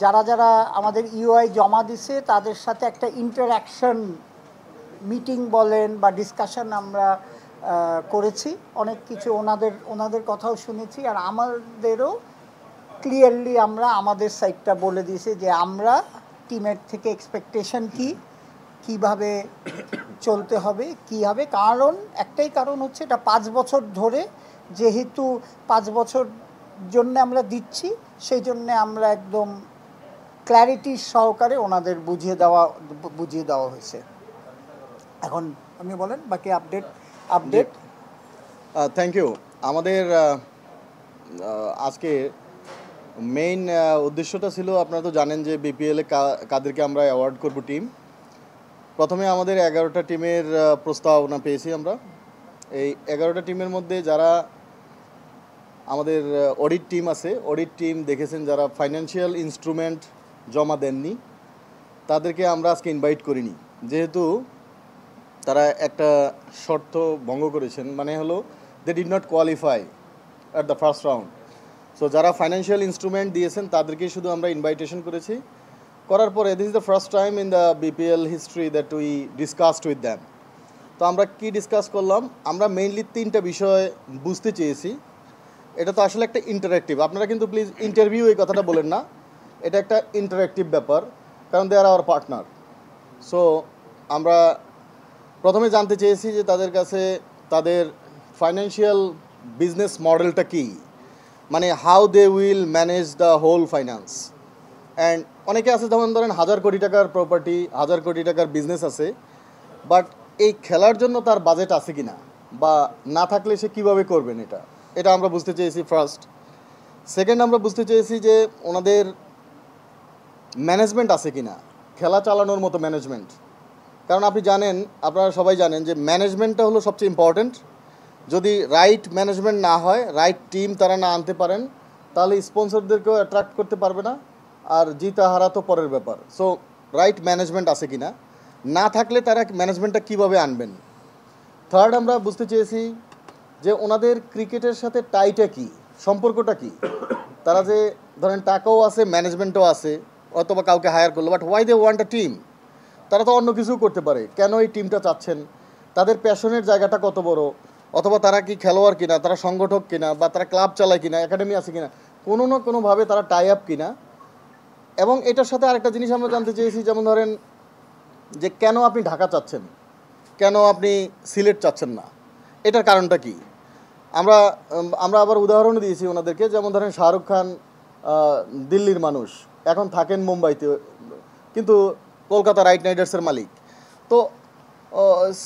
যারা যারা আমাদের ইউআই জমা দিছে তাদের সাথে একটা ইন্টারঅ্যাকশন মিটিং বলেন বা ডিসকাশন আমরা করেছি, অনেক কিছু ওনাদের কথাও শুনেছি। আর আমাদেরও ক্লিয়ারলি আমরা আমাদের সাইডটা বলে দিয়েছি যে আমরা টিমের থেকে এক্সপেকটেশন কিভাবে চলতে হবে, কী হবে। কারণ একটাই কারণ হচ্ছে এটা 5 বছর ধরে, যেহেতু 5 বছর জন্য আমরা দিচ্ছি, সেই জন্যে আমরা একদম ক্ল্যারিটি সহকারে ওনাদের বুঝিয়ে দেওয়া হয়েছে। এখন আপনি বলেন বাকি আপডেট। Thank you. আমাদের আজকে মেইন উদ্দেশ্যটা ছিল, আপনারা তো জানেন যে বিপিএলে কাদেরকে আমরা অ্যাওয়ার্ড করব টিম। প্রথমে আমাদের 11টা টিমের প্রস্তাবনা পেয়েছি আমরা। এই 11টা টিমের মধ্যে যারা আমাদের অডিট টিম আছে, অডিট টিম দেখেছেন যারা ফাইন্যান্সিয়াল ইনস্ট্রুমেন্ট জমা দেননি, তাদেরকে আমরা আজকে ইনভাইট করিনি, যেহেতু তারা একটা শর্ত ভঙ্গ করেছেন, মানে হলো they did not qualify at the first round. So যারা ফাইন্যান্সিয়াল ইনস্ট্রুমেন্ট দিয়েছেন তাদেরকেই শুধু আমরা ইনভাইটেশন করেছি। করার পরে this is the first time in the BPL history that we discussed with them. তো আমরা কি ডিসকাস করলাম, আমরা মেইনলি 3টা বিষয় বুঝতে চেয়েছি। এটা তো আসলে একটা ইন্টারঅ্যাক্টিভ, আপনারা কিন্তু প্লিজ ইন্টারভিউ এই কথাটা বলেন না, এটা একটা ইন্টারঅ্যাক্টিভ ব্যাপার, কারণ দে আর আওয়ার পার্টনার। সো আমরা প্রথমে জানতে চেয়েছি যে তাদের কাছে তাদের ফাইন্যান্সিয়াল বিজনেস মডেলটা কী, মানে how they will manage the whole finance. And অনেকে আছে যেমন ধরেন 1000 কোটি টাকার প্রপার্টি, 1000 কোটি টাকার বিজনেস আছে, বাট এই খেলার জন্য তার বাজেট আছে কি না, বা না থাকলে সে কীভাবে করবেন, এটা আমরা বুঝতে চেয়েছি ফার্স্ট। সেকেন্ড, আমরা বুঝতে চেয়েছি যে ওনাদের ম্যানেজমেন্ট আছে কি না, খেলা চালানোর মতো ম্যানেজমেন্ট। কারণ আপনি জানেন, আপনারা সবাই জানেন যে ম্যানেজমেন্টটা হলো সবচেয়ে ইম্পর্ট্যান্ট। যদি রাইট ম্যানেজমেন্ট না হয়, রাইট টিম তারা না আনতে পারেন, তাহলে স্পন্সরদেরকেও অ্যাট্রাক্ট করতে পারবে না, আর জিতা হারা তো পরের ব্যাপার। সো রাইট ম্যানেজমেন্ট আছে কি না থাকলে তারা ম্যানেজমেন্টটা কীভাবে আনবেন। থার্ড, আমরা বুঝতে চেয়েছি যে ওনাদের ক্রিকেটের সাথে টাইটা কী, সম্পর্কটা কী। তারা যে ধরেন টাকাও আছে, ম্যানেজমেন্টও আছে, অথবা কাউকে হায়ার করলো, but why they want a team. তারা তো অন্য কিছুও করতে পারে, কেন এই টিমটা চাচ্ছেন, তাদের প্যাশনের জায়গাটা কত বড়, অথবা তারা কি খেলোয়াড় কিনা, তারা সংগঠক কিনা, বা তারা ক্লাব চালায় কিনা, একাডেমি আছে কিনা, কোনো না কোনোভাবে তারা টাই আপ কিনা। এবং এটার সাথে আরেকটা জিনিস আমরা জানতে চেয়েছি, যেমন ধরেন যে কেন আপনি ঢাকা চাচ্ছেন, কেন আপনি সিলেট চাচ্ছেন না, এটার কারণটা কি। আমরা আবার উদাহরণ দিয়েছি ওনাদেরকে, যেমন ধরেন শাহরুখ খান দিল্লির মানুষ, এখন থাকেন মুম্বাইতে, কিন্তু কলকাতা রাইডার্সের মালিক। তো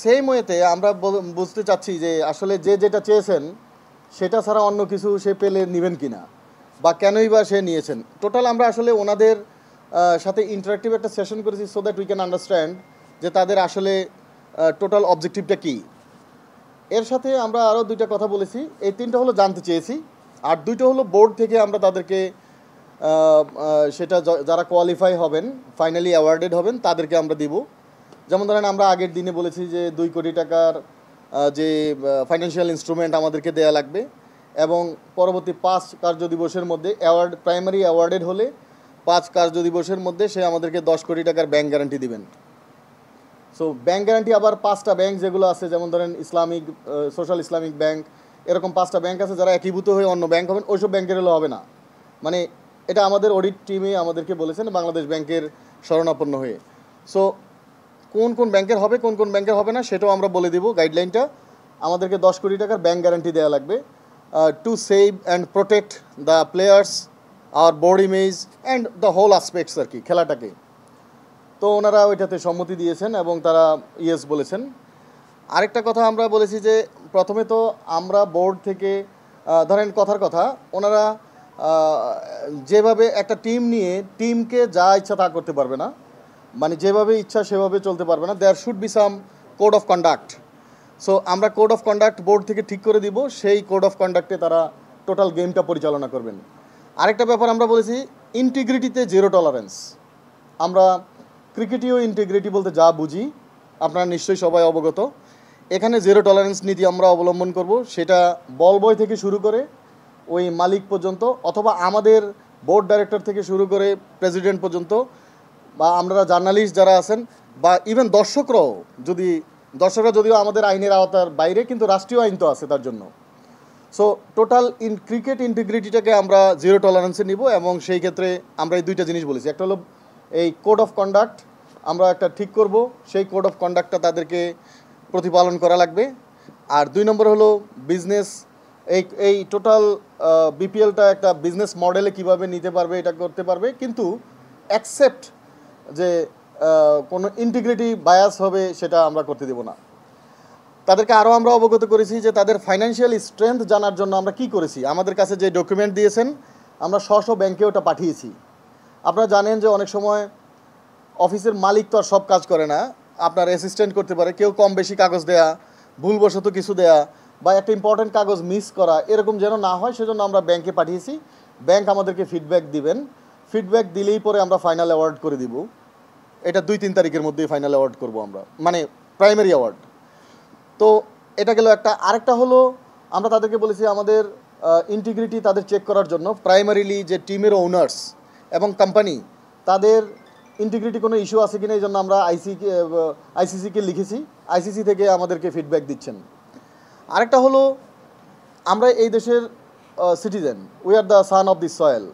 সেই ওয়েতে আমরা বুঝতে চাচ্ছি যে আসলে যেটা চেয়েছেন সেটা ছাড়া অন্য কিছু সে পেলে নেবেন কিনা, বা কেনই বা সে নিয়েছেন। টোটাল আমরা আসলে ওনাদের সাথে ইন্টারাক্টিভ একটা সেশন করেছি, so that we can understand যে তাদের আসলে টোটাল অবজেক্টিভটা কী। এর সাথে আমরা আরও 2টা কথা বলেছি, এই 3টা হলো জানতে চেয়েছি, আর 2টা হলো বোর্ড থেকে আমরা তাদেরকে সেটা যারা কোয়ালিফাই হবেন, ফাইনালি অ্যাওয়ার্ডেড হবেন, তাদেরকে আমরা দিব। যেমন ধরেন আমরা আগের দিনে বলেছি যে 2 কোটি টাকার যে ফাইন্যান্সিয়াল ইনস্ট্রুমেন্ট আমাদেরকে দেয়া লাগবে, এবং পরবর্তী 5 কার্য দিবসের মধ্যে প্রাইমারি অ্যাওয়ার্ডেড হলে 5 কার্য দিবসের মধ্যে সে আমাদেরকে 10 কোটি টাকার ব্যাংক গ্যারান্টি দিবেন। সো ব্যাংক গ্যারান্টি আবার 5টা ব্যাংক যেগুলো আছে, যেমন ধরেন ইসলামিক, সোশ্যাল ইসলামিক ব্যাংক, এরকম 5টা ব্যাংক আছে যারা একীভূত হয়ে অন্য ব্যাংক হবেন, ওইসব ব্যাংকের হলে হবে না। মানে এটা আমাদের অডিট টিমে আমাদেরকে বলেছেন, বাংলাদেশ ব্যাংকের শরণাপন্ন হয়ে। সো কোন কোন ব্যাংকের হবে, কোন কোন ব্যাংকের হবে না, সেটাও আমরা বলে দিব গাইডলাইনটা। আমাদেরকে 10 কোটি টাকার ব্যাংক গ্যারান্টি দেওয়া লাগবে to save and protect the players, our board image and the whole aspects আর কি, খেলাটাকে। তো ওনারা ওইটাতে সম্মতি দিয়েছেন এবং তারা ইয়েস বলেছেন। আরেকটা কথা আমরা বলেছি যে প্রথমে তো আমরা বোর্ড থেকে ধরেন কথার কথা, ওনারা যেভাবে একটা টিম নিয়ে টিমকে যা ইচ্ছা তা করতে পারবে না, মানে যেভাবে ইচ্ছা সেভাবে চলতে পারবে না। There should be some code of conduct. So আমরা কোড অফ কন্ডাক্ট বোর্ড থেকে ঠিক করে দিব, সেই কোড অফ কন্ডাক্টে তারা টোটাল গেমটা পরিচালনা করবেন। আরেকটা ব্যাপার আমরা বলেছি, ইন্টিগ্রিটিতে 0 টলারেন্স। আমরা ক্রিকেটীয় ইন্টিগ্রিটি বলতে যা বুঝি আপনারা নিশ্চয়ই সবাই অবগত, এখানে 0 টলারেন্স নীতি আমরা অবলম্বন করব। সেটা বল বয় থেকে শুরু করে ওই মালিক পর্যন্ত, অথবা আমাদের বোর্ড ডাইরেক্টর থেকে শুরু করে প্রেসিডেন্ট পর্যন্ত, বা আমরা জার্নালিস্ট যারা আছেন, বা ইভেন দর্শকরা যদিও আমাদের আইনের আওতার বাইরে, কিন্তু রাষ্ট্রীয় আইন তো আছে তার জন্য। সো টোটাল ক্রিকেট ইন্টিগ্রিটিটাকে আমরা জিরো টলারেন্সে নিব, এবং সেই ক্ষেত্রে আমরা এই দুইটা জিনিস বলেছি। একটা হলো এই কোড অফ কন্ডাক্ট আমরা একটা ঠিক করব, সেই কোড অফ কন্ডাক্টটা তাদেরকে প্রতিপালন করা লাগবে। আর 2 নম্বর হলো বিজনেস, এই টোটাল বিপিএলটা একটা বিজনেস মডেলে কিভাবে নিতে পারবে, এটা করতে পারবে, কিন্তু অ্যাকসেপ্ট যে কোনো ইন্টিগ্রিটি বায়াস হবে সেটা আমরা করতে দেব না। তাদেরকে আরও আমরা অবগত করেছি যে তাদের ফাইন্যান্সিয়াল স্ট্রেংথ জানার জন্য আমরা কি করেছি। আমাদের কাছে যে ডকুমেন্ট দিয়েছেন আমরা স্ব ব্যাংকে ওটা পাঠিয়েছি। আপনারা জানেন যে অনেক সময় অফিসের মালিক তো আর সব কাজ করে না, আপনার অ্যাসিস্ট্যান্ট করতে পারে, কেউ কম বেশি কাগজ দেয়া, ভুলবশত কিছু দেয়া, বা একটা ইম্পর্টেন্ট কাগজ মিস করা, এরকম যেন না হয় সেজন্য আমরা ব্যাংকে পাঠিয়েছি। ব্যাংক আমাদেরকে ফিডব্যাক দিবেন, ফিডব্যাক দিলেই পরে আমরা ফাইনাল অ্যাওয়ার্ড করে দিব। এটা 2-3 তারিখের মধ্যেই ফাইনাল অ্যাওয়ার্ড করব আমরা, মানে প্রাইমারি অ্যাওয়ার্ড। তো এটা গেল একটা। আরেকটা হলো আমরা তাদেরকে বলেছি আমাদের ইন্টিগ্রিটি তাদের চেক করার জন্য প্রাইমারিলি যে টিমের ওনার্স এবং কোম্পানি, তাদের ইন্টিগ্রিটি কোনো ইস্যু আছে কিনা, এই জন্য আমরা আইসিসিকে লিখেছি, আইসিসি থেকে আমাদেরকে ফিডব্যাক দিচ্ছেন। আরেকটা হলো আমরা এই দেশের citizen, we are the son of the soil.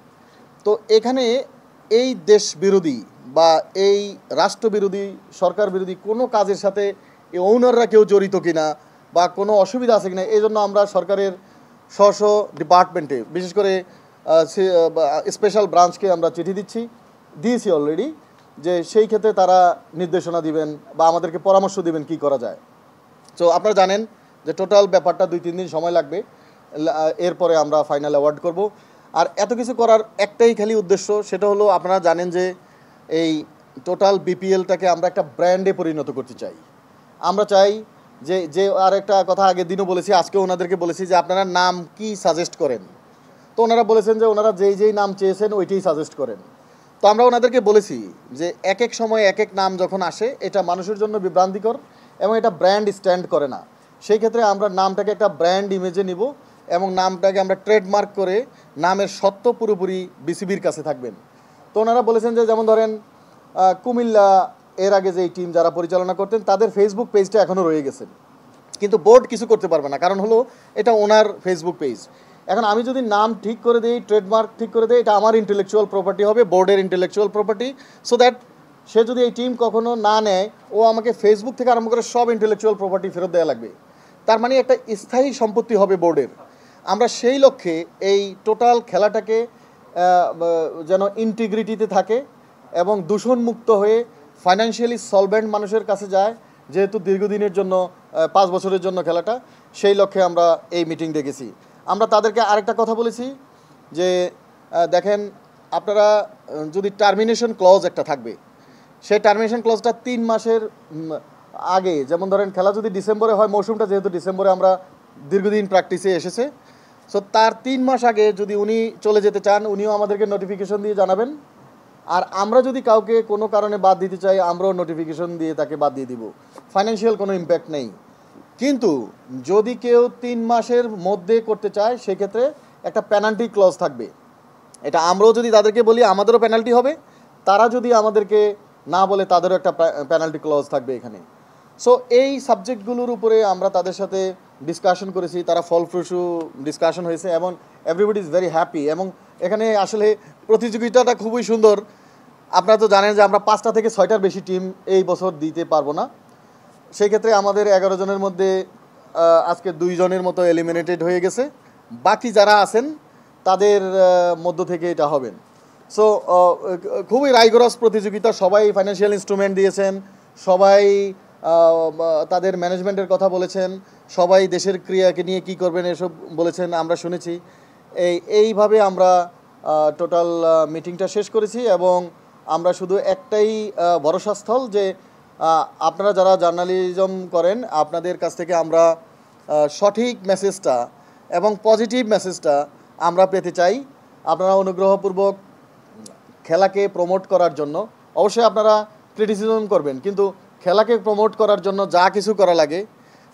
তো এখানে এই দেশ বিরোধী বা এই রাষ্ট্রবিরোধী, সরকার বিরোধী কোনো কাজের সাথে এই ওনাররা কেউ জড়িত কিনা বা কোনো অসুবিধা আছে কিনা, এই জন্য আমরা সরকারের স্ব ডিপার্টমেন্টে, বিশেষ করে স্পেশাল ব্রাঞ্চকে আমরা চিঠি দিয়েছি অলরেডি, যে সেই ক্ষেত্রে তারা নির্দেশনা দিবেন বা আমাদেরকে পরামর্শ দিবেন কি করা যায়। তো আপনারা জানেন যে টোটাল ব্যাপারটা 2-3 দিন সময় লাগবে, এরপরে আমরা ফাইনাল অ্যাওয়ার্ড করব। আর এত কিছু করার একটাই খালি উদ্দেশ্য, সেটা হলো আপনারা জানেন যে এই টোটাল বিপিএলটাকে আমরা একটা ব্র্যান্ডে পরিণত করতে চাই। আমরা চাই যে আর একটা কথা আগের দিনও বলেছি, আজকে ওনাদেরকে বলেছি যে আপনারা নাম কি সাজেস্ট করেন। তো ওনারা বলেছেন যে ওনারা যেই নাম চেয়েছেন ওইটাই সাজেস্ট করেন। তো আমরা ওনাদেরকে বলেছি যে এক এক সময় এক এক নাম যখন আসে এটা মানুষের জন্য বিভ্রান্তিকর এবং এটা ব্র্যান্ড স্ট্যান্ড করে না। সেই ক্ষেত্রে আমরা নামটাকে একটা ব্র্যান্ড ইমেজে নিব এবং নামটাকে আমরা ট্রেডমার্ক করে নামের সত্ত্ব পুরোপুরি বিসিবির কাছে থাকবেন। তো ওনারা বলেছেন যে যেমন ধরেন কুমিল্লা এর আগে যেই টিম যারা পরিচালনা করতেন তাদের ফেসবুক পেজটা এখনও রয়ে গেছে, কিন্তু বোর্ড কিছু করতে পারবে না, কারণ হলো এটা ওনার ফেসবুক পেজ। এখন আমি যদি নাম ঠিক করে দিই, ট্রেডমার্ক ঠিক করে দিই, এটা আমার ইন্টেলেকচুয়াল প্রপার্টি হবে, বোর্ডের ইন্টেলেকচুয়াল প্রপার্টি। সো দ্যাট সে যদি এই টিম কখনো না নেয়, ও আমাকে ফেসবুক থেকে আরম্ভ করে সব ইন্টেলেকচুয়াল প্রপার্টি ফেরত দেওয়া লাগবে। তার মানে একটা স্থায়ী সম্পত্তি হবে বোর্ডের। আমরা সেই লক্ষ্যে এই টোটাল খেলাটাকে যেন ইন্টিগ্রিটিতে থাকে এবং দূষণমুক্ত হয়ে ফাইন্যান্সিয়ালি সলভেন্ট মানুষের কাছে যায়, যেহেতু দীর্ঘদিনের জন্য 5 বছরের জন্য খেলাটা, সেই লক্ষ্যে আমরা এই মিটিং ডেকেছি। আমরা তাদেরকে আরেকটা কথা বলেছি যে দেখেন আপনারা যদি টার্মিনেশন ক্লজ একটা থাকবে, সেই টার্মিনেশন ক্লজটা 3 মাসের আগে, যেমন ধরেন খেলা যদি ডিসেম্বরে হয়, মৌসুমটা যেহেতু ডিসেম্বরে আমরা দীর্ঘদিন প্র্যাকটিসে এসেছে, সো তার 3 মাস আগে যদি উনি চলে যেতে চান উনিও আমাদেরকে নোটিফিকেশন দিয়ে জানাবেন। আর আমরা যদি কাউকে কোনো কারণে বাদ দিতে চাই আমরাও নোটিফিকেশন দিয়ে তাকে বাদ দিয়ে দিব, ফাইন্যান্সিয়াল কোনো ইম্প্যাক্ট নেই। কিন্তু যদি কেউ 3 মাসের মধ্যে করতে চায় সেক্ষেত্রে একটা পেনাল্টি ক্লজ থাকবে। এটা আমরাও যদি তাদেরকে বলি আমাদেরও পেনাল্টি হবে, তারা যদি আমাদেরকে না বলে তাদেরও একটা পেনাল্টি ক্লজ থাকবে এখানে। সো এই সাবজেক্টগুলোর উপরে আমরা তাদের সাথে ডিসকাশন করেছি, তারা ফলপ্রসূ ডিসকাশন হয়েছে এবং এভরিবডি ইজ ভেরি হ্যাপি। এবং এখানে আসলে প্রতিযোগিতাটা খুবই সুন্দর। আপনারা তো জানেন যে আমরা 5টা থেকে 6টার বেশি টিম এই বছর দিতে পারবো না, সেই ক্ষেত্রে আমাদের 11 জনের মধ্যে আজকে 2 জনের মতো এলিমিনেটেড হয়ে গেছে, বাকি যারা আছেন তাদের মধ্য থেকে এটা হবেন। সো খুবই রাইগরাস প্রতিযোগিতা, সবাই ফাইন্যান্সিয়াল ইনস্ট্রুমেন্ট দিয়েছেন, সবাই তাদের ম্যানেজমেন্টের কথা বলেছেন, সবাই দেশের ক্রিয়াকে নিয়ে কি করবেন এসব বলেছেন, আমরা শুনেছি। এইভাবে আমরা টোটাল মিটিংটা শেষ করেছি এবং আমরা শুধু একটাই ভরসাস্থল যে আপনারা যারা জার্নালিজম করেন আপনাদের কাছ থেকে আমরা সঠিক মেসেজটা এবং পজিটিভ মেসেজটা আমরা পেতে চাই। আপনারা অনুগ্রহপূর্বক খেলাকে প্রমোট করার জন্য, অবশ্যই আপনারা ক্রিটিসিজম করবেন, কিন্তু খেলাকে প্রমোট করার জন্য যা কিছু করা লাগে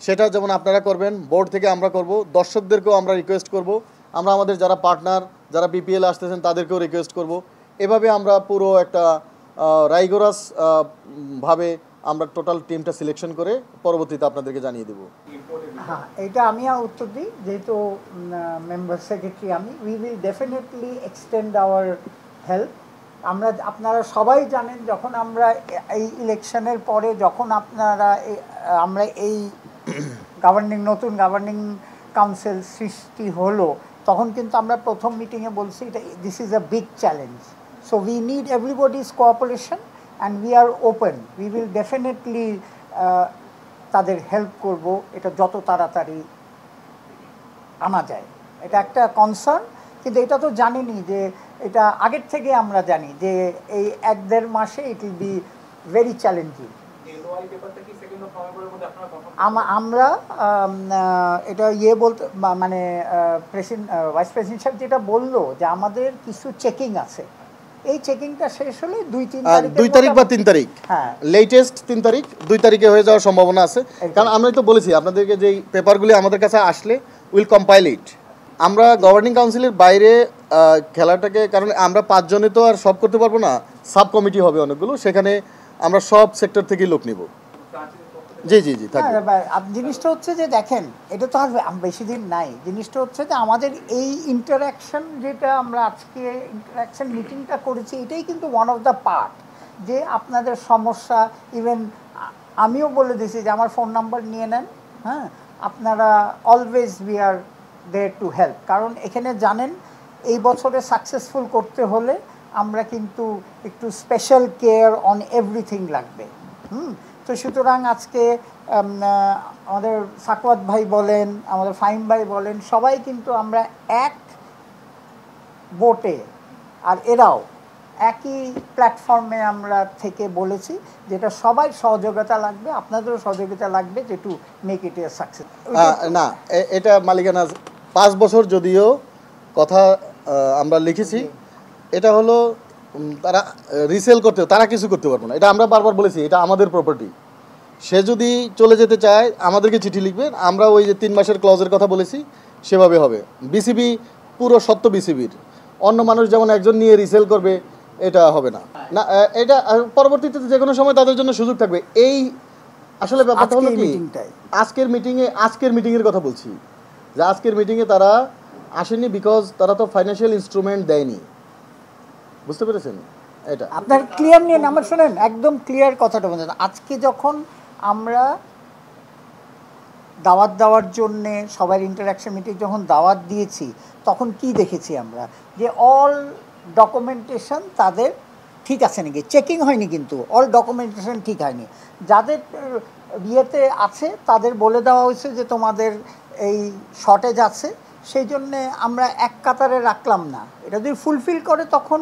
সেটা যেমন আপনারা করবেন, বোর্ড থেকে আমরা করব, দর্শকদেরকেও আমরা রিকোয়েস্ট করব, আমরা আমাদের যারা পার্টনার যারা বিপিএল আসতেছেন তাদেরকেও রিকোয়েস্ট করব। এভাবে আমরা পুরো একটা রাইগোরাস ভাবে আমরা টোটাল টিমটা সিলেকশন করে পরবর্তীতে আপনাদেরকে জানিয়ে দেব। হ্যাঁ, এটা আমি উত্তর দিই, যেহেতু মেম্বার সেক্রেটারি আমি। We will definitely extend hour help. আপনারা সবাই জানেন, যখন আমরা এই ইলেকশনের পরে যখন আমরা এই নতুন গভর্নিং কাউন্সিল সৃষ্টি হলো, তখন কিন্তু আমরা প্রথম মিটিংয়ে বলছি this is a big challenge, so we need everybody's cooperation and we are open. We will definitely তাদের হেল্প করব, এটা যত তাড়াতাড়ি আনা যায়। এটা একটা কনসার্ন, কিন্তু এটা তো জানিনি যে এটা আগের থেকে আমরা জানি যে এই 1-1.5 মাসে it will be very challenging. আমরা এটা বলতে মানে ভাইস প্রেসিডেন্ট সাহেব যেটা বললো যে আমাদের কিছু চেকিং আছে, এই চেকিংটা শেষ হলে 2 তারিখ বা 3 তারিখ, হ্যাঁ লেটেস্ট 3 তারিখ, 2 তারিখে হয়ে যাওয়ার সম্ভাবনা আছে। কারণ আমরাই তো বলেছি আপনাদেরকে যে পেপারগুলি আমাদের কাছে আসলে উইল কম্পাইল ইট। আমরা গভর্নিং কাউন্সিলের বাইরে খেলাটাকে, কারণ আমরা 5 জনে তো আর সব করতে পারবো না, সাব কমিটি হবে অনেকগুলো, সেখানে আমরা সব সেক্টর থেকেই লোক নিব। জি জি জি থাকবে। জিনিসটা হচ্ছে যে দেখেন, এটা তো আর বেশি দিন নাই। জিনিসটা হচ্ছে যে আমাদের এই ইন্টারাকশন, যেটা আমরা আজকে ইন্টারাকশন মিটিংটা করেছি, এটাই কিন্তু ওয়ান অফ দ্য পার্ট, যে আপনাদের সমস্যা, ইভেন আমিও বলে দিয়েছি যে আমার ফোন নাম্বার নিয়ে নেন, হ্যাঁ, আপনারা always we are there to help. কারণ এখানে জানেন, এই বছরে সাকসেসফুল করতে হলে আমরা কিন্তু একটু স্পেশাল কেয়ার অন এভরিথিং লাগবে। তো সুতরাং আজকে আমাদের সাকওয়াত ভাই বলেন, আমাদের ফাহিম ভাই বলেন, সবাই কিন্তু আমরা এক বোটে, আর এরাও একই প্ল্যাটফর্মে আমরা থেকে বলেছি যেটা সবাই সহযোগিতা লাগবে, আপনাদেরও সহযোগিতা লাগবে যে to make it A success. না, এটা মালিকানা 5 বছর যদিও কথা আমরা লিখেছি, এটা হলো তারা রিসেল করতে, তারা কিছু করতে পারবো না, এটা আমরা বারবার বলেছি, এটা আমাদের প্রপার্টি। সে যদি চলে যেতে চায় আমাদেরকে চিঠি লিখবেন, আমরা ওই যে 3 মাসের ক্লজের কথা বলেছি সেভাবে হবে। বিসিবি পুরো সত্য বিসিবির, অন্য মানুষ যেমন একজন নিয়ে রিসেল করবে, এটা হবে না। না, এটা পরবর্তীতে যে কোনো সময় তাদের জন্য সুযোগ থাকবে। এই আসলে ব্যাপারটা হলো কি, আজকের মিটিংয়ের কথা বলছি, যে আজকের মিটিংয়ে তারা আসেনি বিকজ তারা তো ফাইন্যান্সিয়াল ইনস্ট্রুমেন্ট দেয়নি, বুঝতে পেরেছেন? এটা আপনার ক্লিয়ার নিয়ে আমার শোনেন, একদম ক্লিয়ার কথাটা বলছেন। আজকে যখন আমরা দাওয়াত দেওয়ার জন্যে সবার ইন্টারাকশন মিটিং যখন দাওয়াত দিয়েছি, তখন কি দেখেছি আমরা, যে অল ডকুমেন্টেশন তাদের ঠিক আছে নাকি, চেকিং হয়নি, কিন্তু অল ডকুমেন্টেশন ঠিক হয়নি। যাদের বিয়েতে আছে তাদের বলে দেওয়া হয়েছে যে তোমাদের এই শর্টেজ আছে, সেই জন্যে আমরা এক কাতারে রাখলাম না। এটা যদি ফুলফিল করে, তখন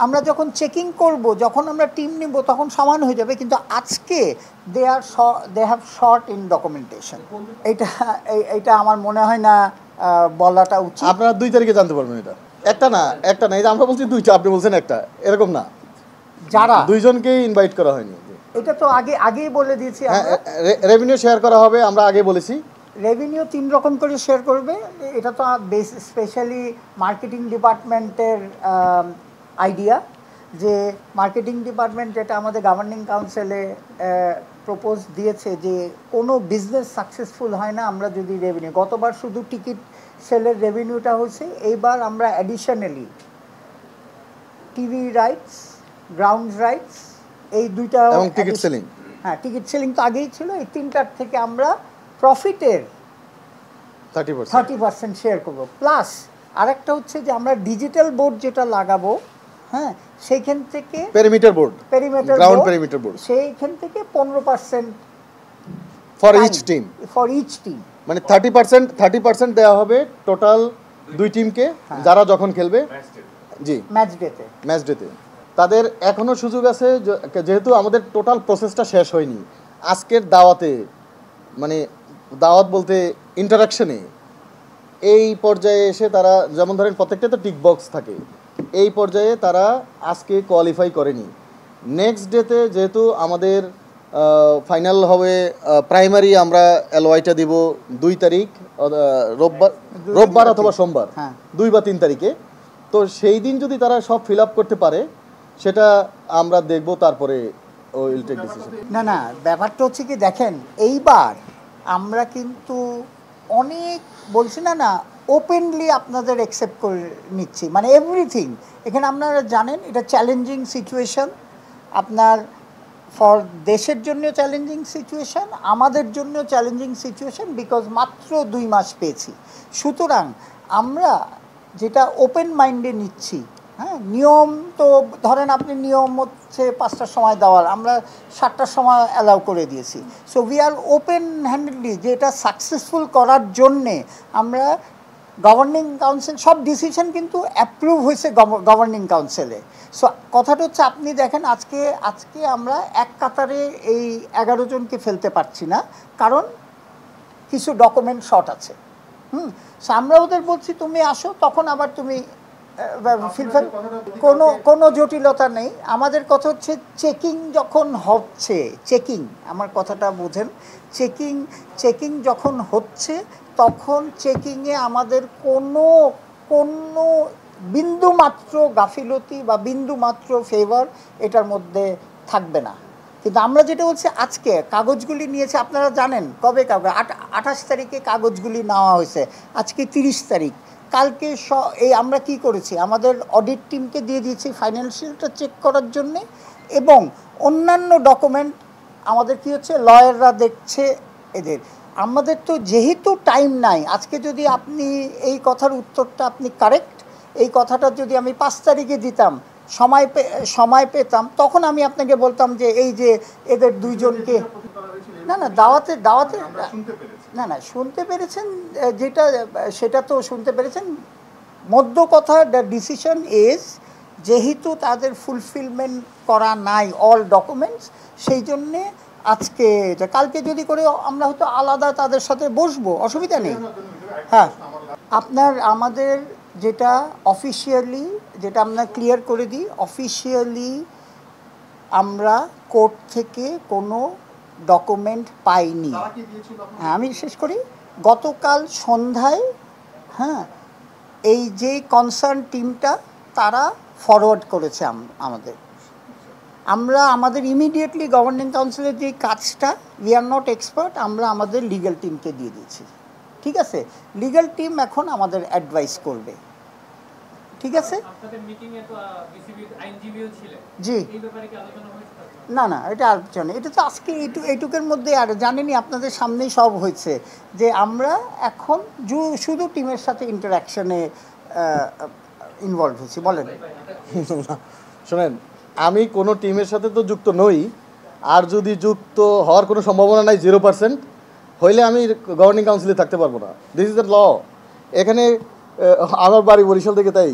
আমরা যখন চেকিং করব, যখন আমরা টিম নিব, তখন সমান হয়ে যাবে। কিন্তু আজকে they have short in documentation. এইটা আমার মনে হয় না বলাটা উচিত। আপনারা 2 তারিখে জানতে পারবেন। এটা একটা না, এই যে আমরা বলছি 2টা, আপনি বলছেন একটা, এরকম না, যারা 2 জনকেই ইনভাইট করা হয়নি। এটা তো আগেই বলে দিয়েছি। রেভিনিউ শেয়ার করা হবে, আমরা আগে বলেছি। রেভিনিউ 3 রকম করে শেয়ার করবে। এটা তো স্পেশালি মার্কেটিং ডিপার্টমেন্টের আইডিয়া, যে মার্কেটিং ডিপার্টমেন্ট যেটা আমাদের গভর্নিং কাউন্সিলে প্রপোজ দিয়েছে, যে কোনো বিজনেস সাকসেসফুল হয় না আমরা যদি রেভিনিউ, গতবার শুধু টিকিট সেলের রেভিনিউটা হয়েছে, এইবার আমরা additionally TV rights, ground rights, এই 2টা, এবং টিকিট সেলিং। হ্যাঁ, টিকিট সেলিং তো আগেই ছিল। এই 3টার থেকে আমরা প্রফিটের 30% শেয়ার করবো। প্লাস আরেকটা হচ্ছে যে আমরা ডিজিটাল বোর্ড যেটা লাগাবো, হ্যাঁ, সেইখান থেকে পেরিমিটার বোর্ড, সেইখান থেকে 15% ফর ইচ টিম, মানে 30% দেওয়া হবে টোটাল 2 টিমকে, যারা যখন খেলবে, জি, ম্যাচ ডেতে তাদের এখনো সুযোগ আছে। যেহেতু আমাদের টোটাল প্রসেসটা শেষ হয়নি, আজকের দাওয়াতে, মানে দাওয়াত বলতে ইন্টারাকশনে এই পর্যায়ে এসে তারা, যেমন ধরেন প্রত্যেকটা তো টিক বক্স থাকে, এই পর্যায়ে তারা আজকে কোয়ালিফাই করেনি। নেক্সট ডেতে যেহেতু আমাদের ফাইনাল হবে, প্রাইমারি আমরা এলওয়াইটা দিব 2 তারিখ, রোববার অথবা সোমবার, 2 বা 3 তারিখে। তো সেই দিন যদি তারা সব ফিল আপ করতে পারে সেটা আমরা দেখব, তারপরে উইল টেক ডিসিশন। না না, ব্যাপারটা হচ্ছে কি দেখেন, এইবার আমরা কিন্তু অনেক বলছি না না ওপেনলি আপনাদের অ্যাকসেপ্ট করে নিচ্ছি, মানে এভরিথিং। এখানে আপনারা জানেন এটা চ্যালেঞ্জিং সিচুয়েশন, আপনার ফর দেশের জন্য চ্যালেঞ্জিং সিচুয়েশন, আমাদের জন্য চ্যালেঞ্জিং সিচুয়েশন, বিকজ মাত্র 2 মাস পেয়েছি। সুতরাং আমরা যেটা ওপেন মাইন্ডে নিচ্ছি, হ্যাঁ, নিয়ম তো ধরেন আপনি নিয়ম হচ্ছে 5টার সময় দেওয়ার, আমরা 7টার সময় অ্যালাউ করে দিয়েছি। So we are open handedly যে এটা সাকসেসফুল করার জন্যে আমরা গভর্নিং কাউন্সিল সব ডিসিশন কিন্তু অ্যাপ্রুভ হয়েছে গভর্নিং কাউন্সিলে। সো কথাটা হচ্ছে আপনি দেখেন আজকে আমরা এক কাতারে এই 11 জনকে ফেলতে পারছি না, কারণ কিছু ডকুমেন্ট শর্ট আছে। সো আমরা ওদের বলছি তুমি আসো, তখন আবার তুমি ফিলফিল কোনো জটিলতা নেই। আমাদের কথা হচ্ছে চেকিং যখন হচ্ছে, চেকিং আমার কথাটা বোঝেন, চেকিং যখন হচ্ছে তখন চেকিংয়ে আমাদের কোনো বিন্দুমাত্র গাফিলতি বা বিন্দুমাত্র ফেভার এটার মধ্যে থাকবে না। কিন্তু আমরা যেটা বলছি আজকে কাগজগুলি নিয়েছে, আপনারা জানেন কবে 28 তারিখে কাগজগুলি নেওয়া হয়েছে, আজকে 30 তারিখ। কালকে এই আমরা কি করেছি, আমাদের অডিট টিমকে দিয়ে দিয়েছি ফাইন্যান্সিয়ালটা চেক করার জন্যে, এবং অন্যান্য ডকুমেন্ট আমাদের কি হচ্ছে লয়াররা দেখছে এদের। আমাদের তো যেহেতু টাইম নাই, আজকে যদি আপনি এই কথার উত্তরটা আপনি কারেক্ট, এই কথাটা যদি আমি 5 তারিখে দিতাম, সময় পেতাম, তখন আমি আপনাকে বলতাম যে এই যে এদের 2 জনকে না দাওয়াতে না শুনতে পেরেছেন, যেটা সেটা তো শুনতে পেরেছেন। মধ্য কথা, দ্য ডিসিশন ইজ যেহেতু তাদের ফুলফিলমেন্ট করা নাই অল ডকুমেন্টস, সেই জন্যে আজকে কালকে যদি করে আমরা হয়তো আলাদা তাদের সাথে বসবো, অসুবিধা নেই। হ্যাঁ, আমাদের যেটা অফিসিয়ালি, যেটা আমরা ক্লিয়ার করে দিই, অফিসিয়ালি আমরা কোর্ট থেকে কোনো ডকুমেন্ট পাইনি। হ্যাঁ, আমি শেষ করি। গতকাল সন্ধ্যায়, হ্যাঁ, এই যে কনসার্ন টিমটা তারা ফরওয়ার্ড করেছে আমাদের ইমিডিয়েটলি গভর্নিং কাউন্সিলের যে কাজটা, উই আর নট এক্সপার্ট, আমরা আমাদের লিগ্যাল টিমকে দিয়ে দিয়েছি। ঠিক আছে, লিগ্যাল টিম এখন আমাদের অ্যাডভাইস করবে। ঠিক আছে, জি না এটা আলোচনা, এটা তো আজকে এইটুকের মধ্যে, আর জানেনই আপনাদের সামনেই সব হয়েছে যে আমরা এখন শুধু টিমের সাথে ইন্টারাকশনে ইনভলভ হয়েছি। বলেন। শোনেন, আমি কোনো টিমের সাথে তো যুক্ত নই, আর যদি যুক্ত হওয়ার কোনো সম্ভাবনা নাই 0% হইলে আমি গভর্নিং কাউন্সিলে থাকতে পারবো না। This is the law. এখানে আমার বাড়ি বরিশাল থেকে, তাই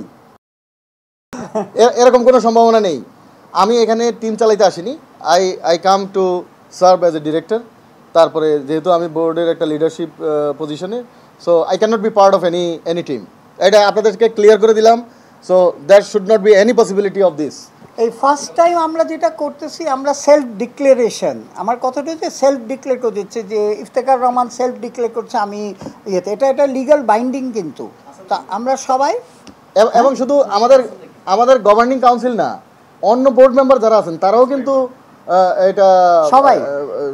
এরকম কোনো সম্ভাবনা নেই। আমি এখানে টিম চালাইতে আসিনি, I come to serve as a director. তারপরে যেহেতু আমি বোর্ডের একটা লিডারশিপ পজিশনে, so I can not be part of any team. এটা আপনাদেরকে ক্লিয়ার করে দিলাম। So that should not be any possibility of this. এই ফার্স্ট টাইম আমরা যেটা করতেছি, আমরা সেলফ ডিক্লারেশন, আমার কথাটা হচ্ছে সেলফ ডিক্লেয়ার করে দিচ্ছে যে ইফতেখার রহমান সেলফ ডিক্লেয়ার করছে আমি ইয়েতে, এটা লিগ্যাল বাইন্ডিং কিন্তু। তা আমরা সবাই, এবং শুধু আমাদের গভর্নিং কাউন্সিল না, অন্য বোর্ড মেম্বার যারা আছেন তারাও কিন্তু এটা সবাই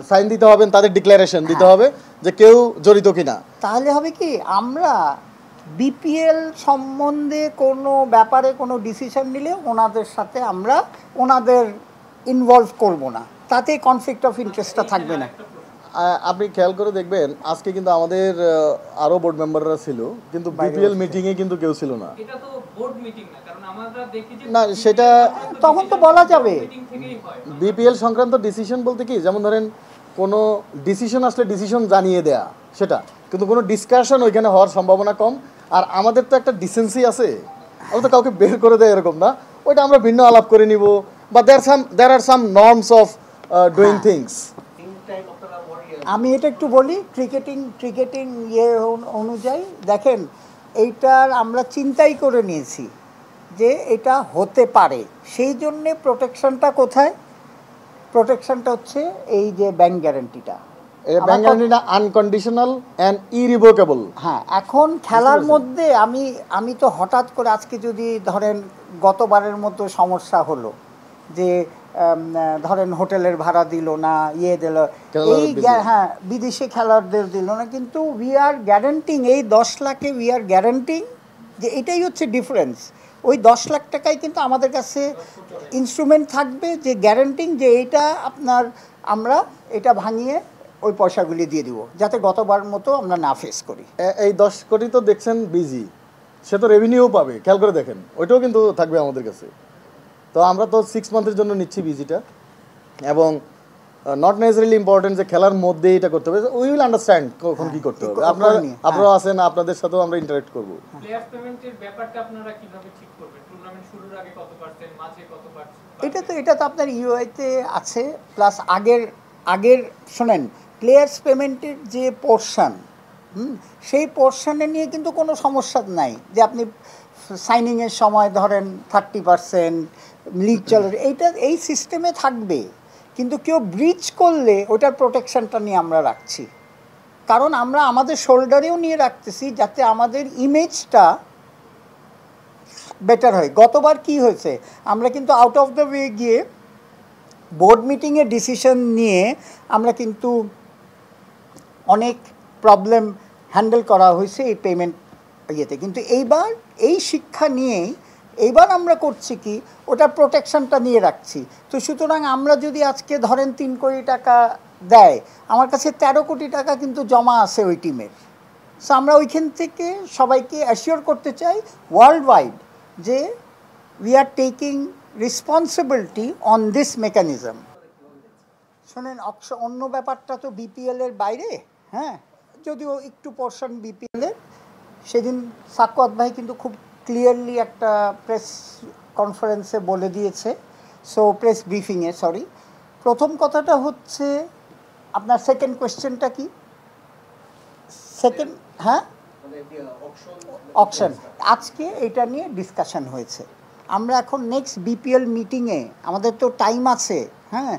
সাইন দিতে হবে, তাদের ডিক্লারেশন দিতে হবে যে কেউ জড়িত কিনা। তাহলে হবে কি, আমরা বিপিএল সম্বন্ধে কোনো ব্যাপারে কোনো ডিসিশন নিলে ওনাদের সাথে আমরা ওনাদের ইনভলভ করব না, তাতে কনফ্লিক্ট অফ ইন্টারেস্টটা থাকবে না। আপনি খেয়াল করে দেখবেন আজকে কিন্তু আমাদের আরো বোর্ড মেম্বাররা ছিল, কিন্তু বিপিএল মিটিংয়ে কিন্তু কেউ ছিল না। এটা তো বোর্ড মিটিং না, কারণ আমরা দেখি যে না, সেটা তখন তো বলা যাবে। বিপিএল সংক্রান্ত ডিসিশন বলতে কি, যেমন ধরেন কোনো ডিসিশন আসলে ডিসিশন জানিয়ে দেয়া, সেটা কিন্তু কোনো ডিসকাশন ওইখানে হওয়ার সম্ভাবনা কম। আর আমাদের তো একটা ডিসেন্সি আছে, আমরা তো কাউকে বের করে দেয় এরকম না, ওইটা আমরা ভিন্ন আলাপ করে নিব, বা দেয়ার আর সাম নর্মস অফ ডুইং থিংস। আমি এটা একটু বলি, ক্রিকেটিং অনুযায়ী দেখেন, এইটার আমরা চিন্তাই করে নিয়েছি যে এটা হতে পারে, সেই জন্যে প্রোটেকশনটা কোথায়, প্রোটেকশনটা হচ্ছে এই যে ব্যাংক গ্যারান্টিটা। ব্যাংক গ্যারান্টি না, আনকন্ডিশনাল অ্যান্ড ইরিভোকেবল। হ্যাঁ, এখন খেলার মধ্যে আমি তো হঠাৎ করে আজকে যদি ধরেন গতবারের মতো সমস্যা হলো যে ধরেন হোটেলের ভাড়া দিল না, দিল, এই হ্যাঁ বিদেশি খেলোয়াড়দের দিল না, কিন্তু উই আর গ্যারান্টিং এই 10 লাখে উই আর গ্যারান্টিং যে এটাই হচ্ছে ডিফারেন্স। ওই 10 লাখ টাকায় কিন্তু আমাদের কাছে ইনস্ট্রুমেন্ট থাকবে যে গ্যারান্টিং যে এইটা আমরা এটা ভাঙিয়ে ওই পয়সাগুলি দিয়ে দিব, যাতে গতবার মতো আমরা না ফেস করি। এই 10 কোটি তো দেখছেন বিজি, সে তো রেভিনিউ পাবে, খেয়াল করে দেখেন, ওইটাও কিন্তু থাকবে আমাদের কাছে। তো আমরা তো 6 মান্থের জন্য নিচ্ছি বিজিটা, এবং নট নেসেসারিলি ইম্পর্টেন্ট যে খেলার মধ্যে এটা করতে হবে, উই উইল আন্ডারস্ট্যান্ড কখন কি করতে হবে। আপনারা আছেন, আপনাদের সাথেও আমরা ইন্টারঅ্যাক্ট করব। প্লেয়ার পেমেন্টের ব্যাপারটা আপনারা কিভাবে ঠিক করবেন? টুর্নামেন্ট শুরুর আগে কত পার্সেন্ট, মাঝে কত পার্সেন্ট? এটা তো আপনার ইউআইতে আছে, প্লাস আগের শোনেন, প্লেয়ার্স পেমেন্টের যে পোর্শন, সেই পোর্শনে নিয়ে কিন্তু কোনো সমস্যা নাই যে আপনি সাইনিংয়ের সময় ধরেন 30% লিগ চলে, এই সিস্টেমে থাকবে, কিন্তু কেউ ব্রিচ করলে ওটার প্রোটেকশনটা নিয়ে আমরা রাখছি। কারণ আমরা আমাদের শোল্ডারেও নিয়ে রাখতেছি যাতে আমাদের ইমেজটা বেটার হয়। গতবার কি হয়েছে, আমরা কিন্তু আউট অফ দ্য ওয়ে গিয়ে বোর্ড মিটিংয়ে ডিসিশন নিয়ে আমরা কিন্তু অনেক প্রবলেম হ্যান্ডেল করা হয়েছে এই পেমেন্ট ইয়েতে, কিন্তু এইবার এই শিক্ষা নিয়েই এইবার আমরা করছি কি ওটা প্রোটেকশনটা নিয়ে রাখছি। তো সুতরাং আমরা যদি আজকে ধরেন 3 কোটি টাকা দেয়, আমার কাছে 13 কোটি টাকা কিন্তু জমা আছে ওই টিমের। সো আমরা ওইখান থেকে সবাইকে অ্যাসিওর করতে চাই ওয়ার্ল্ড ওয়াইড যে we are taking responsibility on this mechanism. শোনেন, অন্য ব্যাপারটা তো বিপিএলের বাইরে, হ্যাঁ, যদিও একটু পোর্শন বিপিএলের। সেদিন সাক্কাত ভাই কিন্তু খুব ক্লিয়ারলি একটা প্রেস কনফারেন্সে বলে দিয়েছে, প্রেস ব্রিফিংয়ে, প্রথম কথাটা হচ্ছে আপনার সেকেন্ড কোয়েশ্চেনটা কি? সেকেন্ড, হ্যাঁ, অকশন। আজকে এটা নিয়ে ডিসকাশন হয়েছে। আমরা এখন নেক্সট বিপিএল মিটিংয়ে, আমাদের তো টাইম আছে, হ্যাঁ,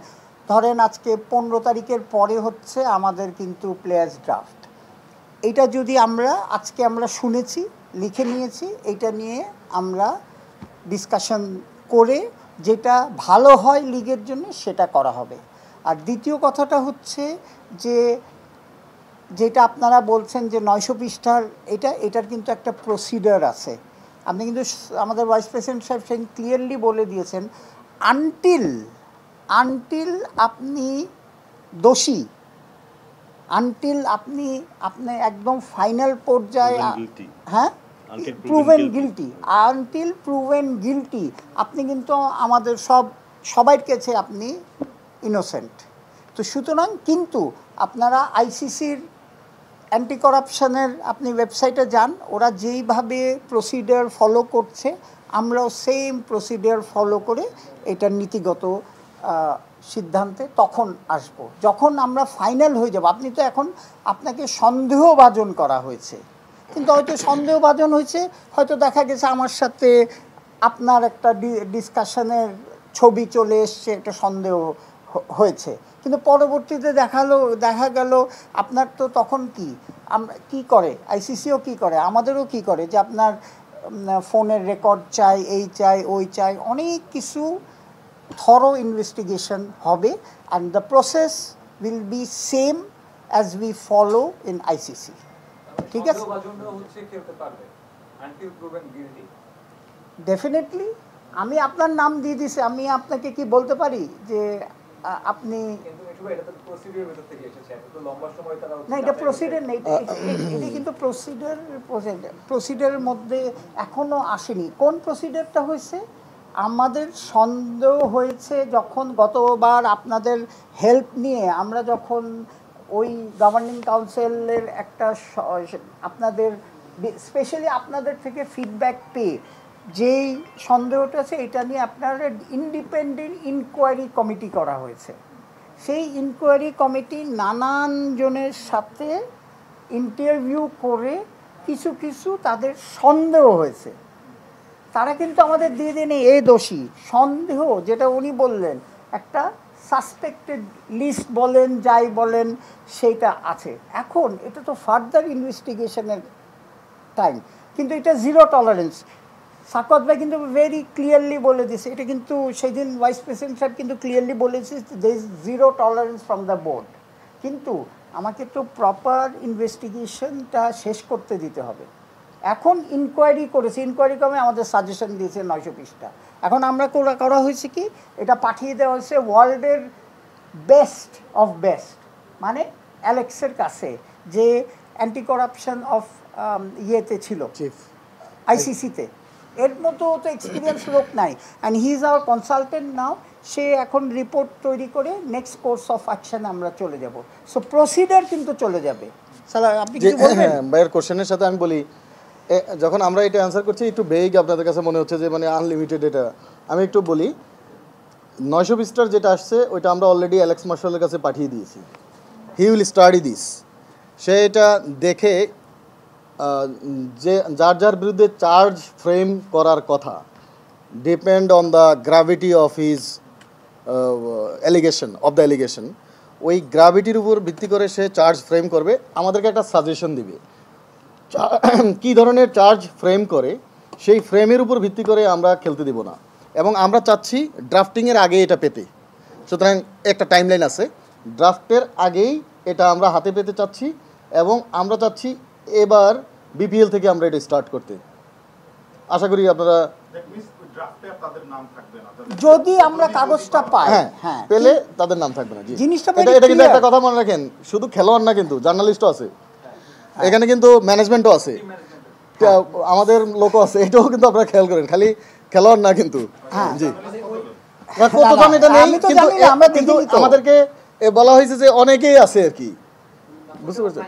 ধরেন আজকে 15 তারিখের পরে হচ্ছে আমাদের কিন্তু প্লেয়ার্স ড্রাফট। এটা যদি আজকে আমরা শুনেছি, লিখে নিয়েছি, এটা নিয়ে আমরা ডিসকাশন করে যেটা ভালো হয় লিগের জন্য সেটা করা হবে। আর দ্বিতীয় কথাটা হচ্ছে যে যেটা আপনারা বলছেন যে 900 পৃষ্ঠার এটার কিন্তু একটা প্রসিডিওর আছে। আপনি কিন্তু আমাদের ভাইস প্রেসিডেন্ট সাহেব সেদিন ক্লিয়ারলি বলে দিয়েছেন, আনটিল আপনি দোষী, আনটিল আপনি একদম ফাইনাল পর্যায়ে, হ্যাঁ, proven guilty, until proven guilty আপনি কিন্তু আমাদের সবার কাছে আপনি ইনোসেন্ট। তো সুতরাং কিন্তু আপনারা আইসিসির অ্যান্টি করাপশনের আপনি ওয়েবসাইটে যান, ওরা যেইভাবে প্রসিডিওর ফলো করছে আমরাও সেম প্রসিডিওর ফলো করে এটার নীতিগত সিদ্ধান্তে তখন আসব, যখন আমরা ফাইনাল হয়ে যাব। আপনি তো এখন আপনাকে সন্দেহভাজন করা হয়েছে, কিন্তু হয়তো সন্দেহভাজন হয়েছে, হয়তো দেখা গেছে আমার সাথে আপনার একটা ডিসকাশনের ছবি চলে এসছে, একটা সন্দেহ হয়েছে, কিন্তু পরবর্তীতে দেখা গেল আপনার তো তখন কি করে, আইসিসিও কি করে, আমাদেরও কি করে, যে আপনার ফোনের রেকর্ড চাই, এই চাই, ওই চাই, অনেক কিছু থরো ইনভেস্টিগেশন হবে, and the process will be same as we follow in ICC. ঠিক আছে, ডেফিনেটলি আমি আপনার নাম দিয়ে দিছি, আমি আপনাকে কি বলতে পারি যে আপনি না, এটা প্রসিডিওর নেই, এটা কিন্তু প্রসিডিওরের মধ্যে এখনো আসেনি। কোন প্রসিডিওরটা হয়েছে? আমাদের সন্দেহ হয়েছে যখন গতবার আপনাদের হেল্প নিয়ে আমরা যখন ওই গভর্নিং কাউন্সিলের একটা আপনাদের স্পেশালি আপনাদের থেকে ফিডব্যাক পেয়ে যেই সন্দেহটা আছে, এটা নিয়ে আপনার ইন্ডিপেন্ডেন্ট ইনকোয়ারি কমিটি করা হয়েছে। সেই ইনকোয়ারি কমিটি নানান জনের সাথে ইন্টারভিউ করে কিছু তাদের সন্দেহ হয়েছে, তারা কিন্তু আমাদের দিয়ে দেন এ দোষী। সন্দেহ যেটা উনি বললেন, একটা সাসপেক্টেড লিস্ট বলেন যাই বলেন সেইটা আছে। এখন এটা তো ফার্দার ইনভেস্টিগেশনের টাইম, কিন্তু এটা জিরো টলারেন্স। সাকত ভাই কিন্তু ভেরি ক্লিয়ারলি বলে দিয়েছে, এটা কিন্তু সেদিন ভাইস প্রেসিডেন্ট সাহেব কিন্তু ক্লিয়ারলি বলেছে they is zero tolerance from the board. কিন্তু আমাকে তো প্রপার ইনভেস্টিগেশনটা শেষ করতে দিতে হবে। এখন ইনকোয়ারি করেছে, ইনকোয়ারি কমে আমাদের সাজেশন দিয়েছে 900 পৃষ্ঠা। এখন আমরা করা হয়েছে কি, এটা পাঠিয়ে দেওয়া হয়েছে ওয়ার্ল্ডের বেস্ট অফ বেস্ট, মানে অ্যালেক্সের কাছে, যে অ্যান্টি করাপশন অফ ইয়েতে ছিল, চিফ আইসিসিতে। এর মতো তো এক্সপিরিয়েন্স লোক নাই, and he is our consultant now. সে এখন রিপোর্ট তৈরি করে নেক্সট কোর্স অফ অ্যাকশন আমরা চলে যাব। সো প্রসিডার কিন্তু চলে যাবে। স্যার আপনি কি বলবেন? ভাইয়ের কোশ্চেনের সাথে আমি বলি, যখন আমরা এটা অ্যান্সার করছি একটু বেগ আপনাদের কাছে মনে হচ্ছে যে মানে আনলিমিটেড। এটা আমি একটু বলি, 900 পৃষ্ঠার যেটা আসছে ওইটা আমরা অলরেডি অ্যালেক্স মার্শালের কাছে পাঠিয়ে দিয়েছি। He will study this. সে এটা দেখে যে যার যার বিরুদ্ধে চার্জ ফ্রেম করার কথা, depend on the gravity of his allegation, ওই গ্র্যাভিটির উপর ভিত্তি করে সে চার্জ ফ্রেম করবে, আমাদেরকে একটা সাজেশন দিবে কী ধরনের চার্জ ফ্রেম করে। সেই ফ্রেমের উপর ভিত্তি করে আমরা খেলতে দিব না, এবং আমরা চাচ্ছি ড্রাফটিংয়ের আগে এটা পেতে। সুতরাং একটা টাইমলাইন আছে, ড্রাফটের আগেই এটা আমরা হাতে পেতে চাচ্ছি, এবং আমরা চাচ্ছি এবার বিপিএল থেকে আমরা এটা স্টার্ট করতে। আশা করি আপনারা যদি আমরা কাগজটা পাই, হ্যাঁ পেলে তাদের নাম থাকবে না। জি, জিনিসটা এটা কিন্তু একটা কথা মনে রাখেন, শুধু খেলোয়াড় না কিন্তু জার্নালিস্টও আছে এখানে, কিন্তু ম্যানেজমেন্টও আছে, আমাদের লোকও আছে, এটাও কিন্তু আপনারা খেয়াল করেন, খালি খেলোয়াড় না কিন্তু। জি, কতজন এটা নেই, কিন্তু আমাদেরকে বলা হয়েছে যে অনেকেই আছে আর কি, বুঝতে পারছেন?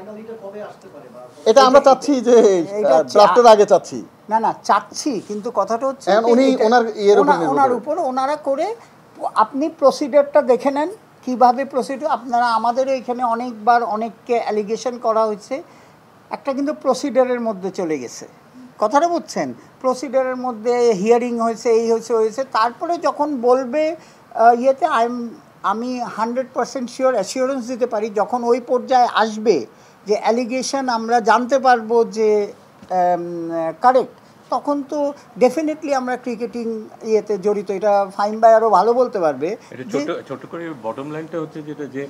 এটা আমরা চাচ্ছি যে ড্রাফটের আগে চাচ্ছি না চাচ্ছি, কিন্তু কথাটা হচ্ছে উনি ওনার উপর ওনারা করে। আপনি প্রসিডিওরটা দেখে নেন কীভাবে প্রসিডিওর। আপনারা আমাদের এখানে অনেকবার অনেককে অ্যালিগেশন করা হয়েছে, একটা কিন্তু প্রসিডিওরের মধ্যে চলে গেছে, কথাটা বুঝছেন? প্রসিডিওরের মধ্যে হিয়ারিং হয়েছে, এই হয়েছে, তারপরে যখন বলবে ইয়েতে আমি 100% শিওর অ্যাসিওরেন্স দিতে পারি, যখন ওই পর্যায়ে আসবে যে অ্যালিগেশন আমরা জানতে পারবো যে কারেক্ট, তখন তো ডেফিনেটলি আমরা ক্রিকেটিং ইয়েতে জড়িত। এটা ফাইম ভাই আরও ভালো বলতে পারবে। ছোট করে বটম লাইনটা হচ্ছে যেটা যে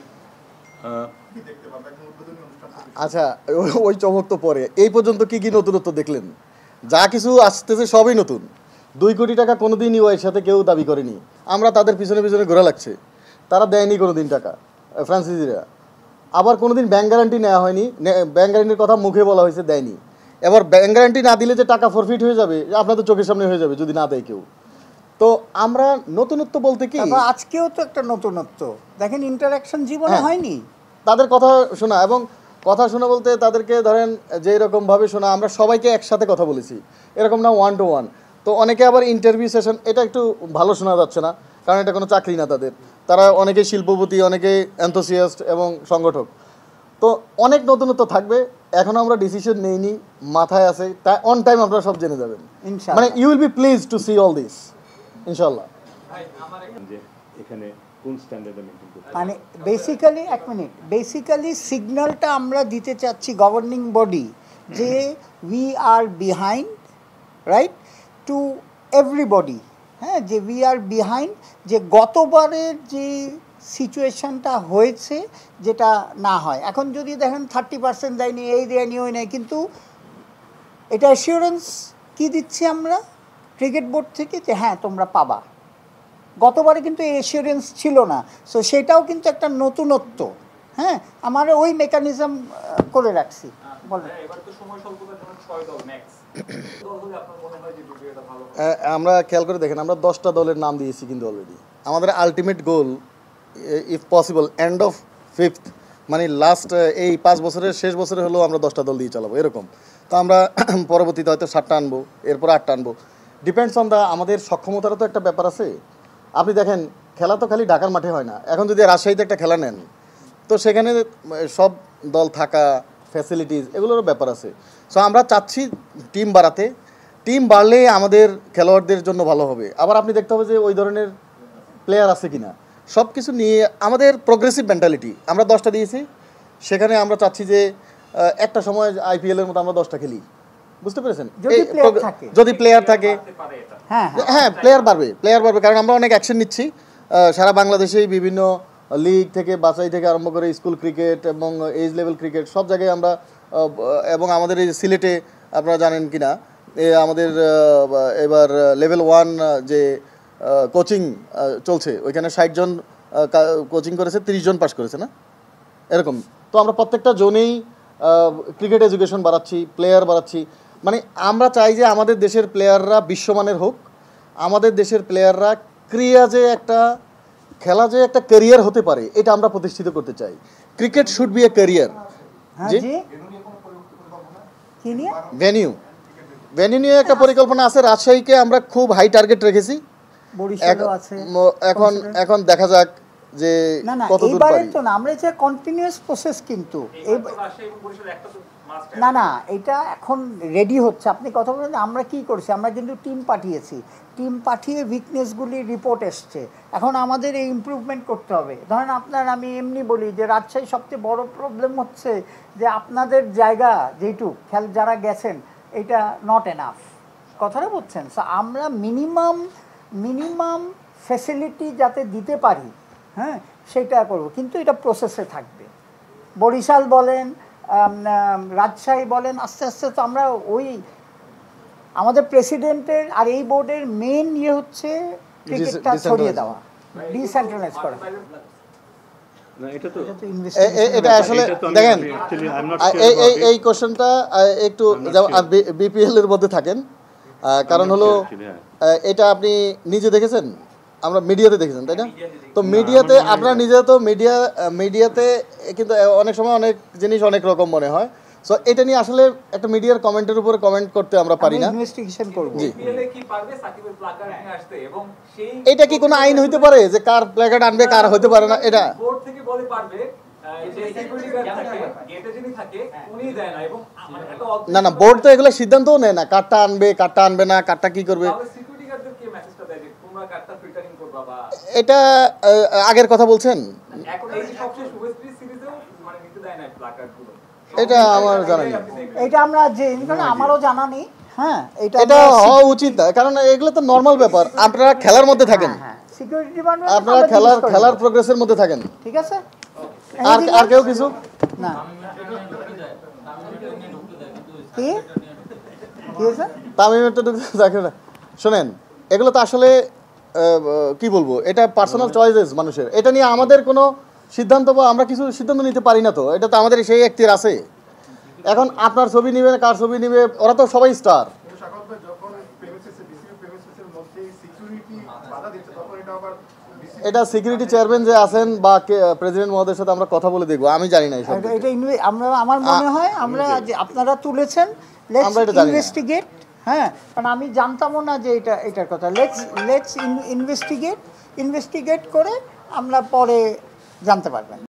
আচ্ছা, ওই চমক তো পরে। এই পর্যন্ত কি কি নতুনত্ব দেখলেন? যা কিছু আসতেছে সবই নতুন। 2 কোটি টাকা কোনোদিন ইউআইয়ের সাথে কেউ দাবি করেনি, আমরা তাদের পিছনে পিছনে ঘোরা লাগছে। তারা দেয়নি কোনোদিন টাকা, ফ্রান্সিসিরা। আবার কোনোদিন ব্যাংক গ্যারান্টি নেওয়া হয়নি, ব্যাংক গ্যারান্টির কথা মুখে বলা হয়েছে, দেয়নি। এবার ব্যাংক গ্যারান্টি না দিলে যে টাকা ফরফিট হয়ে যাবে, আপনাদের চোখের সামনে হয়ে যাবে যদি না দেয় কেউ। তো আমরা নতুনত্ব বলতে কি, আজকেও তো একটা নতুনত্ব দেখেন, ইন্টারাকশন জীবনে হয়নি। তাদের কথা শোনা, এবং কথা শোনা বলতে তাদেরকে ধরেন যে এরকমভাবে শোনা, আমরা সবাইকে একসাথে কথা বলেছি, এরকম না 1 to 1। তো অনেকে আবার ইন্টারভিউ সেশন, এটা একটু ভালো শোনা যাচ্ছে না, কারণ এটা কোনো চাকরি না তাদের। তারা অনেকে শিল্পপতি, অনেকে এনথুসিয়াস্ট এবং সংগঠক। তো অনেক নতুনত্ব থাকবে, এখনও আমরা ডিসিশন নেইনি, মাথায় আছে, তাই অন টাইম আপনারা সব জেনে যাবেন। মানে you will be please to see all this ইনশাল্লাহ। এখানে কোন স্ট্যান্ডার্ডে মেইনটেইন করতে, মানে বেসিক্যালি এক মিনিট, বেসিক্যালি সিগন্যালটা আমরা দিতে চাচ্ছি গভর্নিং বডি যে we are behind, right, to everybody. হ্যাঁ, যে উই আর বিহাইন্ড, যে গতবারের যে সিচুয়েশনটা হয়েছে যেটা না হয়। এখন যদি দেখেন 30% দেয়নি, এই দেয়নি, ওই নেই, কিন্তু এটা অ্যাসিওরেন্স কি দিচ্ছি আমরা ক্রিকেট বোর্ড থেকে যে হ্যাঁ তোমরা পাবা। গতবারে কিন্তু এই অ্যাসিওরেন্স ছিল না, সো সেটাও কিন্তু একটা নতুনত্ব। হ্যাঁ, আমার ওই মেকানিজম করে রাখছি। বলেন, আমরা খেয়াল করে দেখেন, আমরা 10টা দলের নাম দিয়েছি কিন্তু অলরেডি। আমাদের ultimate goal, if possible end of 5th, মানে লাস্ট এই 5 বছরের শেষ বছরে হলেও আমরা 10টা দল দিয়ে চালাবো এরকম। তো আমরা পরবর্তীতে হয়তো 7টা আনবো, এরপর 8টা আনবো, ডিপেন্ডস অন দা আমাদের সক্ষমতারও তো একটা ব্যাপার আছে। আপনি দেখেন, খেলা তো খালি ঢাকার মাঠে হয় না। এখন যদি রাজশাহীতে একটা খেলা নেন, তো সেখানে সব দল থাকা, ফ্যাসিলিটিস, এগুলোরও ব্যাপার আছে। সো আমরা চাচ্ছি টিম বাড়াতে, টিম বাড়লে আমাদের খেলোয়াড়দের জন্য ভালো হবে। আবার আপনি দেখতে হবে যে ওই ধরনের প্লেয়ার আছে কিনা। সব কিছু নিয়ে আমাদের প্রোগ্রেসিভ মেন্টালিটি। আমরা 10টা দিয়েছি, সেখানে আমরা চাচ্ছি যে একটা সময় আইপিএলের মতো আমরা 10টা খেলি, বুঝতে পেরেছেন? যদি প্লেয়ার থাকে, হ্যাঁ প্লেয়ার বাড়বে, কারণ আমরা অনেক অ্যাকশন নিচ্ছি সারা বাংলাদেশেই, বিভিন্ন লিগ থেকে বাছাই থেকে আরম্ভ করে স্কুল ক্রিকেট এবং এজ লেভেল ক্রিকেট সব জায়গায় আমরা, এবং আমাদের এই সিলেটে আপনারা জানেন কিনা আমাদের এবার লেভেল 1 যে কোচিং চলছে, ওইখানে 60 জন কোচিং করেছে, 30 জন পাস করেছে না, এরকম। তো আমরা প্রত্যেকটা জোনেই ক্রিকেট এডুকেশন বাড়াচ্ছি, প্লেয়ার বাড়াচ্ছি। মানে আমরা চাই যে আমাদের দেশের প্লেয়াররা বিশ্বমানের হোক, আমাদের দেশের প্লেয়াররা খেলা যে একটা ক্যারিয়ার হতে পারে, এটা আমরা প্রতিষ্ঠিত করতে চাই। Cricket should B A career. Venue নিয়ে একটা পরিকল্পনা আছে, রাজশাহীকে আমরা খুব হাই টার্গেট রেখেছি, এখন দেখা যাক যে কতদূর পারি। আমরা যে কন্টিনিউয়াস প্রসেস, কিন্তু না এটা এখন রেডি হচ্ছে। আপনি কথা বলেন, আমরা কি করছি, আমরা কিন্তু টিম পাঠিয়ে উইকনেসগুলি রিপোর্ট এসছে, এখন আমাদের এই ইমপ্রুভমেন্ট করতে হবে। ধরেন আমি এমনি বলি যে রাজশাহী সবচেয়ে বড় প্রবলেম হচ্ছে যে আপনাদের জায়গা যেটুক যারা গেছেন এটা নট এনাফ, কথাটা বলছেন। সো আমরা মিনিমাম ফ্যাসিলিটি যাতে দিতে পারি, হ্যাঁ সেটা করব, কিন্তু এটা প্রসেসে থাকবে। বরিশাল বলেন, রাজশাহী বলেন, আস্তে আস্তে তো আমরা আমাদের প্রেসিডেন্টের আর এই বোর্ডের মেইন হচ্ছে ক্রিকেটটা ছড়িয়ে দেওয়া, ডিসেন্ট্রালাইজ করা। এটা আসলে দেখেন, এই কোশ্চেনটা একটু বিপিএল এর মধ্যে থাকেন, কারণ হলো এটা আপনি নিজে দেখেছেন, আমরা মিডিয়াতে দেখেছেন, তাই না? তো মিডিয়াতে আপনারা নিজে তো মিডিয়াতে কিন্তু অনেক সময় অনেক জিনিস অনেক রকম মনে হয়। সো এটা নিয়ে আসলে একটা মিডিয়ার কমেন্টের উপরে কমেন্ট করতে আমরা পারি না। ইনভেস্টিগেশন করব। জি, এটা কি কোনো আইন হইতে পারে যে কার প্ল্যাকার্ড আনবে, কার হইতে পারে না? এটা বোর্ড থেকে বলে পারবে যে সিকিউরিটি গার্ড থাকে, গেটে যিনি থাকে উনিই দেয় না, এবং মানে না বোর্ড তো এগুলো সিদ্ধান্তও নেয় না, কারটা আনবে না, কারটা কি করবে। সিকিউরিটি গার্ডদের কি মেসেজটা দেয় যে তোমরা কার্ডটা ফিল্টারিং করবা? বা এটা আগের কথা বলছেন, এখন এই সবচেয়ে শুভশ্রী সিরিজেও মানে নিতে দেয় না প্ল্যাকার্ডগুলো, এটা আমার জানা নেই। এটা আমরা আমারও জানা নেই। হ্যাঁ, এটা হওয়া উচিত না, কারণ এগুলো তো নরমাল ব্যাপার। আপনারা খেলার মধ্যে থাকেন, সিকিউরিটি ডিপার্টমেন্ট, আপনারা খেলার প্রোগ্রেসের মধ্যে থাকেন, ঠিক আছে। আর কেউ কিছু না, কি হয়েছে তামিমেরটা দেখেন না। শোনেন, এগুলো তো আসলে কি বলবো, এটা পার্সোনাল চয়েসেস মানুষের। এটা নিয়ে আমাদের কোনো সিদ্ধান্ত বা আমরা কিছু সিদ্ধান্ত নিতে পারি না। তো এটা তো আমাদের সেই এখতিয়ার আছে। এখন আপনার ছবি নিবে, কার ছবি নিবে, ওরা তো সবাই স্টার। এটা সিকিউরিটি চেয়ারম্যান যে আছেন বা প্রেসিডেন্ট মহোদয়ের সাথে আমরা কথা বলে দেখবো, আমি জানি না এইসব। এটা আমার মনে হয় আপনারা তুলেছেন, ইনভেস্টিগেট। হ্যাঁ, কারণ আমি জানতামও না যে এটার কথা। লেটস ইনভেস্টিগেট করে আমরা পরে জানতে পারবেন।